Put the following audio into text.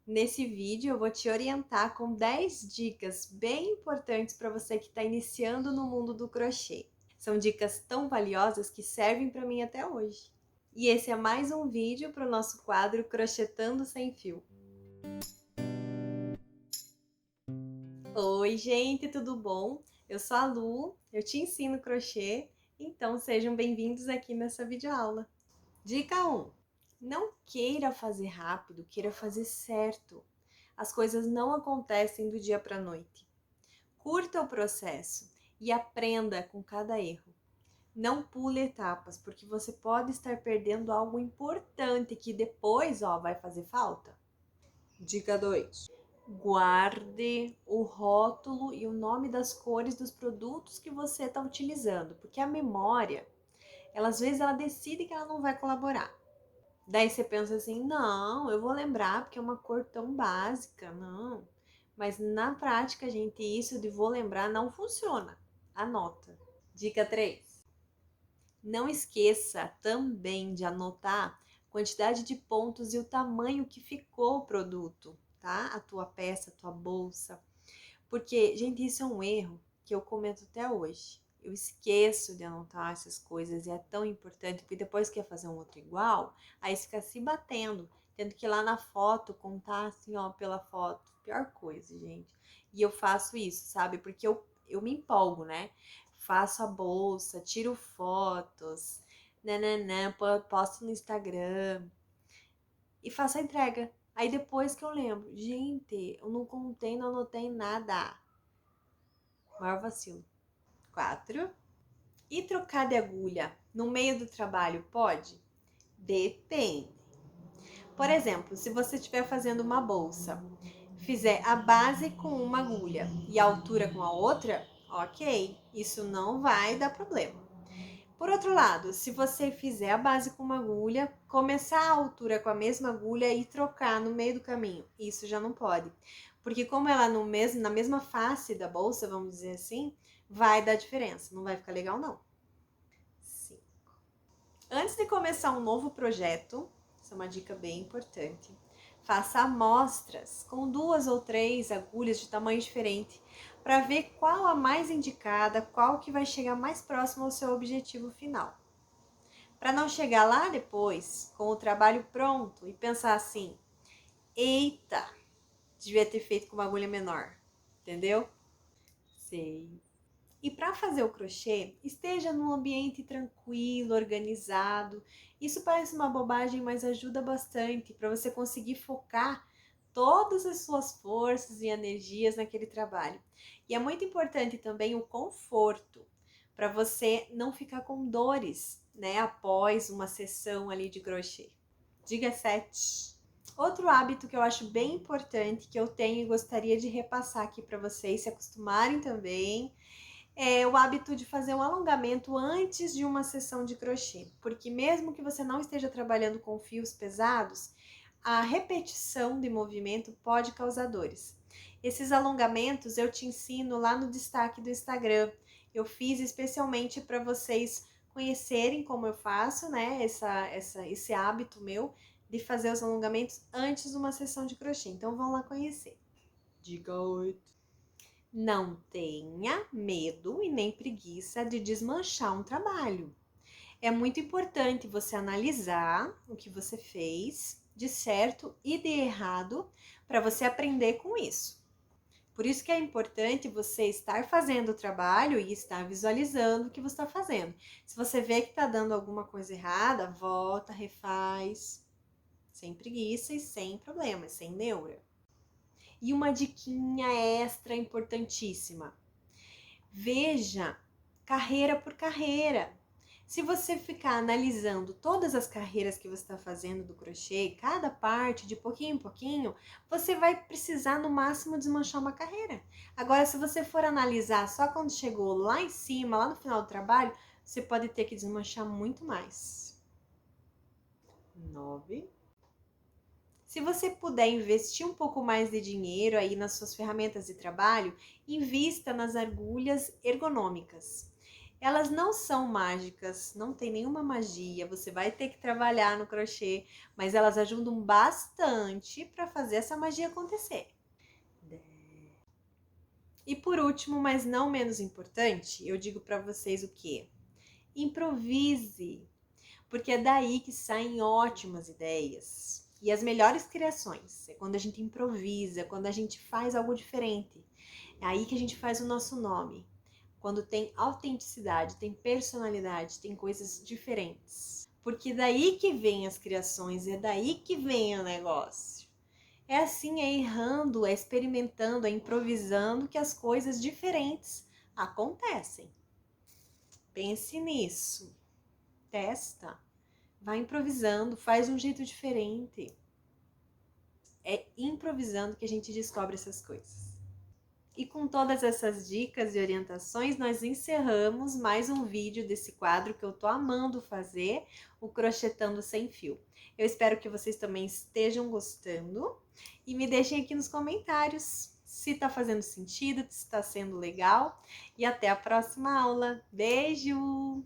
Nesse vídeo eu vou te orientar com 10 dicas bem importantes para você que está iniciando no mundo do crochê. São dicas tão valiosas que servem para mim até hoje. E esse é mais um vídeo para o nosso quadro Crochetando Sem Fio. Oi gente, tudo bom? Eu sou a Lu, eu te ensino crochê, então sejam bem-vindos aqui nessa videoaula. Dica 1. Não queira fazer rápido, queira fazer certo. As coisas não acontecem do dia para a noite. Curta o processo e aprenda com cada erro. Não pule etapas, porque você pode estar perdendo algo importante que depois, vai fazer falta. Dica 2. Guarde o rótulo e o nome das cores dos produtos que você está utilizando, porque a memória, às vezes ela decide que ela não vai colaborar. Daí você pensa assim, não, eu vou lembrar porque é uma cor tão básica, não. Mas na prática, gente, isso de vou lembrar não funciona. Anota. Dica 3. Não esqueça também de anotar a quantidade de pontos e o tamanho que ficou o produto, tá? A tua peça, a tua bolsa. Porque, gente, isso é um erro que eu cometo até hoje. Eu esqueço de anotar essas coisas e é tão importante, porque depois que quer fazer um outro igual, aí fica se batendo, tendo que ir lá na foto contar assim, pela foto. Pior coisa, gente. E eu faço isso, sabe? Porque eu me empolgo, né? Faço a bolsa, tiro fotos, nananã, posto no Instagram e faço a entrega. Aí depois que eu lembro, gente, eu não contei, não anotei nada. Maior vacilo. 4. E trocar de agulha no meio do trabalho pode? Depende. Por exemplo, se você estiver fazendo uma bolsa, fizer a base com uma agulha e a altura com a outra, ok, isso não vai dar problema. Por outro lado, se você fizer a base com uma agulha, começar a altura com a mesma agulha e trocar no meio do caminho, isso já não pode. Porque como ela na mesma face da bolsa, vamos dizer assim, vai dar diferença, não vai ficar legal não. 5. Antes de começar um novo projeto, essa é uma dica bem importante, faça amostras com 2 ou 3 agulhas de tamanho diferente para ver qual a mais indicada, qual que vai chegar mais próximo ao seu objetivo final. Para não chegar lá depois, com o trabalho pronto e pensar assim, eita, devia ter feito com uma agulha menor, entendeu? 6. E para fazer o crochê, esteja num ambiente tranquilo, organizado. Isso parece uma bobagem, mas ajuda bastante para você conseguir focar todas as suas forças e energias naquele trabalho. E é muito importante também o conforto, para você não ficar com dores, né, após uma sessão ali de crochê. Dica 7. Outro hábito que eu acho bem importante, que eu tenho e gostaria de repassar aqui para vocês se acostumarem também, é o hábito de fazer um alongamento antes de uma sessão de crochê, porque mesmo que você não esteja trabalhando com fios pesados, a repetição de movimento pode causar dores. Esses alongamentos eu te ensino lá no destaque do Instagram. Eu fiz especialmente para vocês conhecerem como eu faço, né? Esse hábito meu de fazer os alongamentos antes de uma sessão de crochê. Então vão lá conhecer. Dica 8. Não tenha medo e nem preguiça de desmanchar um trabalho. É muito importante você analisar o que você fez de certo e de errado para você aprender com isso. Por isso que é importante você estar fazendo o trabalho e estar visualizando o que você está fazendo. Se você vê que está dando alguma coisa errada, volta, refaz, sem preguiça e sem problemas, sem neura. E uma diquinha extra importantíssima. Veja carreira por carreira. Se você ficar analisando todas as carreiras que você está fazendo do crochê, cada parte, de pouquinho em pouquinho, você vai precisar no máximo desmanchar uma carreira. Agora, se você for analisar só quando chegou lá em cima, lá no final do trabalho, você pode ter que desmanchar muito mais. 9. Se você puder investir um pouco mais de dinheiro aí nas suas ferramentas de trabalho, invista nas agulhas ergonômicas. Elas não são mágicas, não tem nenhuma magia, você vai ter que trabalhar no crochê, mas elas ajudam bastante para fazer essa magia acontecer. E por último, mas não menos importante, eu digo para vocês o quê? Improvise, porque é daí que saem ótimas ideias. E as melhores criações é quando a gente improvisa, quando a gente faz algo diferente. É aí que a gente faz o nosso nome. Quando tem autenticidade, tem personalidade, tem coisas diferentes. Porque daí que vem as criações, é daí que vem o negócio. É assim, é errando, é experimentando, é improvisando que as coisas diferentes acontecem. Pense nisso. Testa. Vai improvisando, faz de um jeito diferente. É improvisando que a gente descobre essas coisas. E com todas essas dicas e orientações, nós encerramos mais um vídeo desse quadro que eu tô amando fazer, o Crochetando Sem Fio. Eu espero que vocês também estejam gostando e me deixem aqui nos comentários se tá fazendo sentido, se tá sendo legal. E até a próxima aula. Beijo!